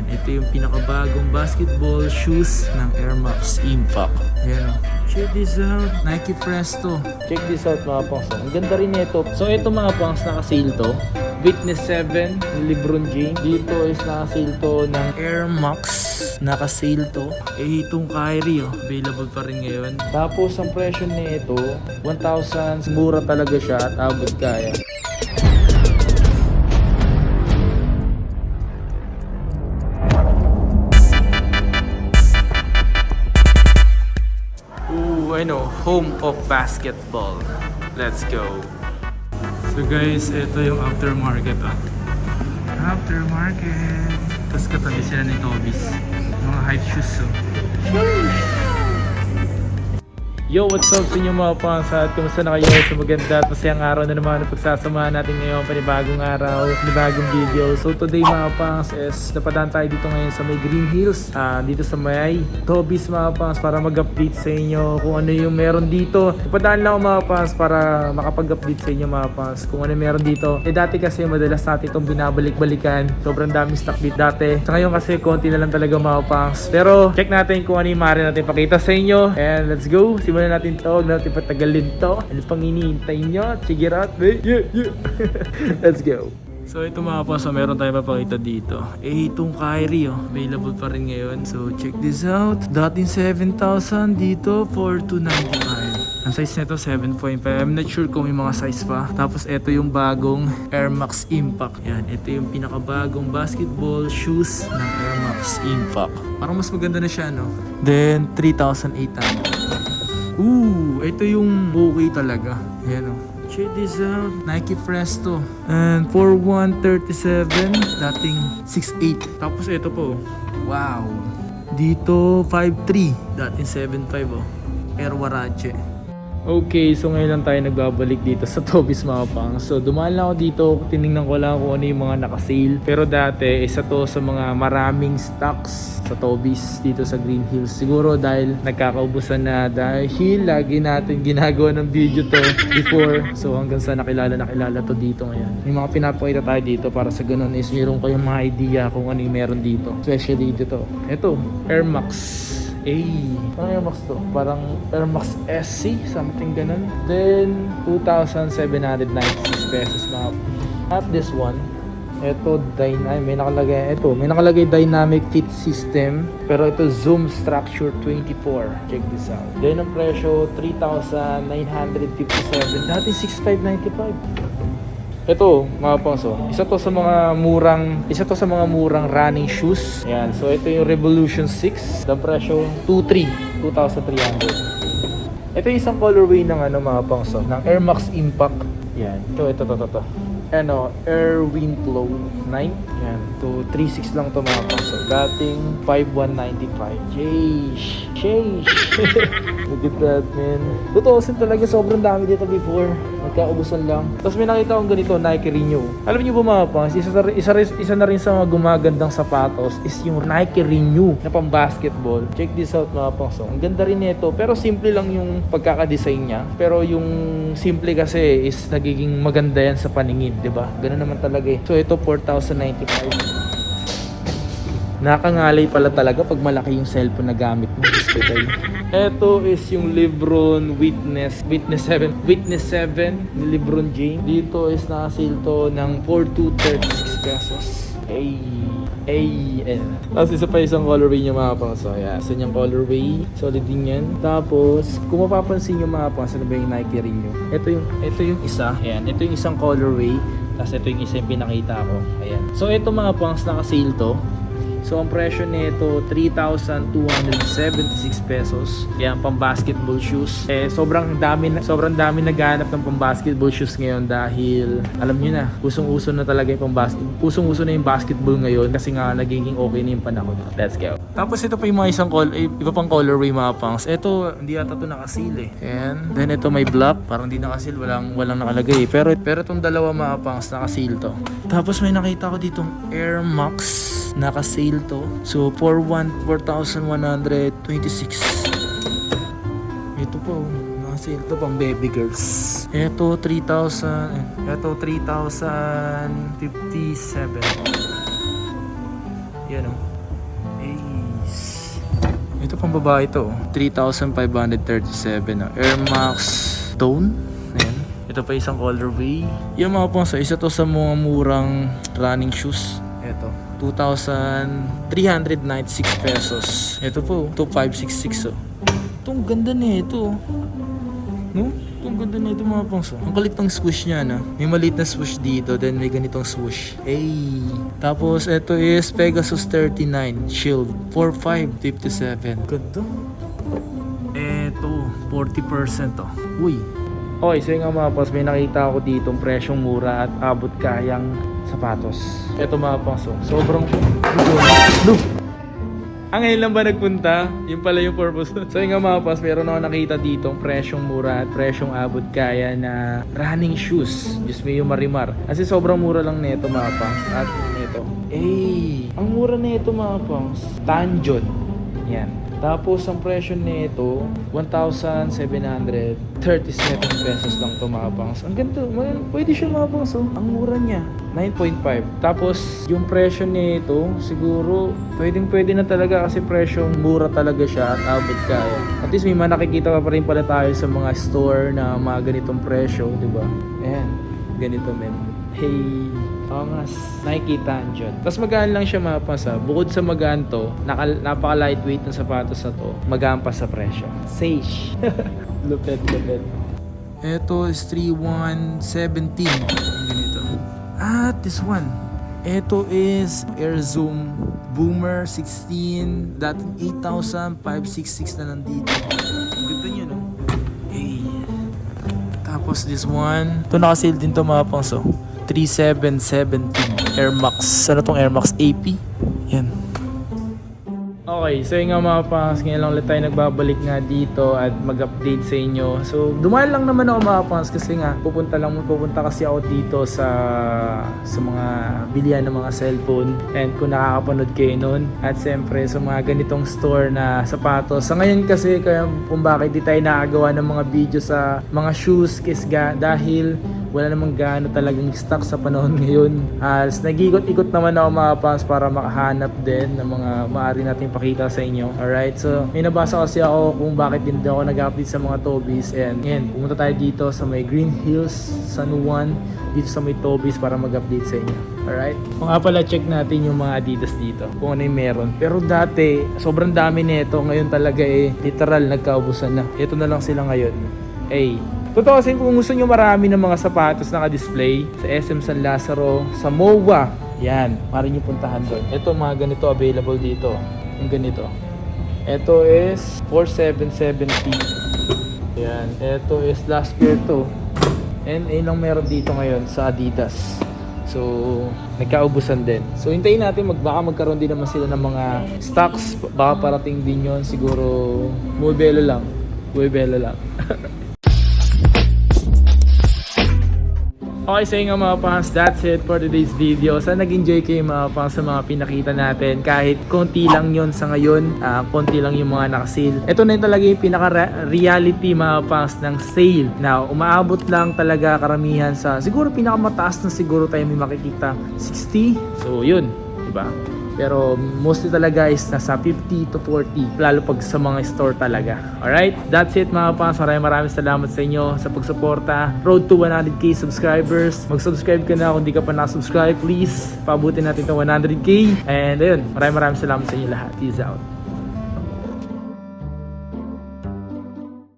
ito yung pinakabagong basketball shoes ng Air Max Impact. Ayan o. Check this out. Nike Presto. Check this out mga pangs. Ang ganda rin ito. So ito mga pangs, naka-sale to. Witness 7 ni LeBron James. Dito is naka-sale to ng Air Max. Naka-sale to. Itong Kyrie available pa rin ngayon. Tapos ang presyo nito 1,000. Mura talaga siya at abot kaya. Home of basketball. Let's go. So guys, ito yung aftermarket Aftermarket. Tapos katabi sila ni Tobis. Mga hype shoes Yo, what's up sa inyo mga pangs at kumusta na kayo sa maganda at masayang araw na naman na pagsasamahan natin ngayon, panibagong araw, panibagong video. So today mga pangs is napadaan tayo dito ngayon sa may Green Hills, dito sa may Tobis mga pangs, para mag-update sa inyo kung ano yung meron dito. Napadaan lang ako mga pangs para makapag-update sa inyo mga pangs kung ano yung meron dito. Dati kasi madalas natin itong binabalik-balikan, sobrang daming stock dito dati. Sa ngayon kasi konti na lang talaga mga pangs. Pero check natin kung ano yung maaari natin pakita sa inyo, and let's go. Simulan natin to, huwag natin patagalin to. Ano pang hinihintay nyo? Sige rat, yeah. Let's go. So ito mga pangs, meron tayong papakita dito. Itong Kyrie available pa rin ngayon. So check this out. Dating 7,000, dito for 295. Ang size nito 7.5. I'm not sure kung may mga size pa. Tapos ito yung bagong Air Max Impact. Yan, ito yung pinakabagong basketball shoes ng Air Max Impact. Parang mas maganda na siya, no? Then 3,800. Ito yung okay talaga. Ayan check this out. Nike Presto. And for 137, dating 6.8. Tapos ito po. Wow. Dito 5.3, dating 7.5 Air Warache. Okay, so ngayon lang tayo nagbabalik dito sa Tobis mga pangs. So dumaan lang ako dito, tinignan ko lang kung ano yung mga naka-sale. Pero dati, isa to sa mga maraming stocks sa Tobis dito sa Green Hills. Siguro dahil nagkakaubusan na, dahil lagi natin ginagawa ng video to before. So hanggang sa nakilala to dito ngayon. May mga pinapakita tayo dito para sa ganun is meron kayong mga idea kung ano yung meron dito. Especially dito. Ito, Air Max. Parang Air Max to. Parang Air Max SC, something ganun. Then, 2,796 pesos mga. Not this one. Ito, may nakalagay Dynamic Fit System. Pero ito, Zoom Structure 24. Check this out. Then, ang presyo, 3,957. Dati, 6,595. Ito, mga pangso, isa to sa mga murang running shoes. Ayan, so ito yung Revolution 6. The presyo 2,300. Ito yung isang colorway ng mga pangso, ng Air Max Impact. Ayan, ito. Air Windflow 9. Ayan, to 3.6 lang to mga pangso. Dating 5,195. Sheesh. Look at that, man. Totoo talaga, sobrang dami dito before. Magkaubusan lang. Tapos may nakita akong ganito, Nike Renew. Alam niyo ba mga pangs, isa na rin sa mga gumagandang sapatos is yung Nike Renew na pang basketball. Check this out mga pangs. Ang ganda rin nito, pero simple lang yung pagkakadesign niya. Pero yung simple kasi is nagiging maganda yan sa paningin, di ba? Ganun naman talaga eh. So ito 4,095. Nakangalay pala talaga pag malaki yung cellphone na gamit mo. Ito is yung LeBron Witness 7 ni LeBron James. Dito is naka-sale to ng 4,236 pesos. Tapos isa pa isang colorway niya mga pangs. So yeah, isa niyang colorway, solid din yan. Tapos kung mapapansin niyo mga pangs, ano ba yung Nike Renew? Ito yung isa. Ayan, ito yung isang colorway. Tapos ito yung isa yung pinakita ko. Ayan. So ito mga pangs, naka-sale to. So ang presyo nito 3,276 pesos. Yan pang basketball shoes. Sobrang dami naghahanap ng pang basketball shoes ngayon dahil alam niyo na, usong-uso na talaga yung usong-uso na yung basketball ngayon kasi nga nagiging okay na yung panahon. Let's go. Tapos ito pa yung mga iba pang colorway mga pangs. Ito hindi ata to naka-seal And then ito may black, parang hindi naka-seal, walang nakalagay. Pero itong dalawa mga pangs naka-seal to. Tapos may nakita ko ditong Air Max naka-sale to. So 4,126. Ito po, naka-sale to pang baby girls. Ito 3,000. Ito 3,057. Yan Ace. Ito pang babae to. 3,537. Air Max Tone. Ayan. Ito pa isang colorway. Yung mga pang isa to sa mga murang running shoes. Ito. 2,396 pesos. Ito po. 2,566. Oh. Itong ganda na ito. No? Itong ganda na ito mga pangso. Ang kulit ng swoosh niya na. May maliit na swoosh dito. Then may ganitong swoosh. Hey. Tapos ito is Pegasus 39 Shield. 4,557. Ganda. Ito. 40% to. Uy. Okay, so yung mga pangso. May nakita ako dito presyong mura at abot kayang sapatos. Ito mga pangso. Sobrang... No! Ang ngayon lang ba nagpunta? Yung pala yung purpose. So yung mga pas, meron ako nakita dito presyong mura at presyong abot kaya na running shoes. Diyos mo yung marimar. Kasi sobrang mura lang nito mga pas. At ito. Ang mura nito mga pas. Tanjon. Yan. Tapos ang presyo nito 1,737 pesos lang to mga pangs. Ang ganito, pwede siya mga pangs. Ang mura niya 9.5. Tapos yung presyo nito siguro pwede na talaga kasi presyong mura talaga siya at abot kaya. At least may nakikita pa rin pala tayo sa mga store na mga ganitong presyo, di ba? Ayan, ganito men. Hey, angas, nakikita dyan. Tapos magaan lang siya mapasa. Bukod sa magaan to, napaka lightweight ng sapatos na to, magaan pa sa presyo. Sage. Lupet. Ito is 3,117. Ganito. This one. Ito is Air Zoom Boomer 16. Dati 8,566 na nandito. Ang ganda niya, no? Hey. Tapos this one. Ito nakasale din to mga pangso. 3,717 Air Max. Ano tong Air Max AP? Yan. Okay, so yung nga mga pangas, ngayon lang ulit tayo nagbabalik nga dito at mag-update sa inyo. So, dumaan lang naman ako mga pangas kasi nga pupunta kasi ako dito sa mga bilihan ng mga cellphone and kung nakakapanood kayo nun. At siyempre sa mga ganitong store na sapatos. Sa ngayon kasi kaya kung bakit di tayo nakagawa ng mga video sa mga shoes dahil wala namang gaano talagang stock sa panahon ngayon. Nag-ikot-ikot naman ako mga pangas para makahanap din ng mga maaari nating pakita sa inyo. Alright, so may nabasa kasi ako kung bakit din ako nag-update sa mga Tobis. And ngayon, pumunta tayo dito sa may Green Hills, San Juan, dito sa may Tobis para mag-update sa inyo. Alright? Kung nga pala check natin yung mga Adidas dito, kung ano yung meron. Pero dati, sobrang dami nito. Ngayon talaga literal nagkaubusan na. Ito na lang sila ngayon. Totoo kasi kung gusto nyo marami ng mga sapatos naka-display sa SM San Lazaro, sa MOA, yan, maaari nyo puntahan doon. Ito mga ganito available dito. Yung ganito. Ito is 4,770. Yan. Ito is last pair to. And ayun lang meron dito ngayon sa Adidas. So, nagkaubusan din. So, hintayin natin baka magkaroon din naman sila ng mga stocks. Baka parating din yun. Siguro, buwebelo lang. Okay, so yun nga mga pangs, that's it for today's video. Sana nag-enjoy kayo mga pangs sa mga pinakita natin. Kahit konti lang yon sa ngayon, konti lang yung mga nakasale. Ito na yung talaga yung pinaka-reality mga pangs ng sale. Na umaabot lang talaga karamihan sa, siguro pinakamataas na siguro tayo may makikita 60. So yun, diba? Pero mostly talaga is nasa 50 to 40. Lalo pag sa mga store talaga. Alright? That's it mga pangs. Maraming salamat sa inyo sa pagsuporta. Road to 100k subscribers. Mag-subscribe ka na kung di ka pa na-subscribe. Please, paabutin natin ito 100k. And ayun, maraming salamat sa inyo lahat. Peace out.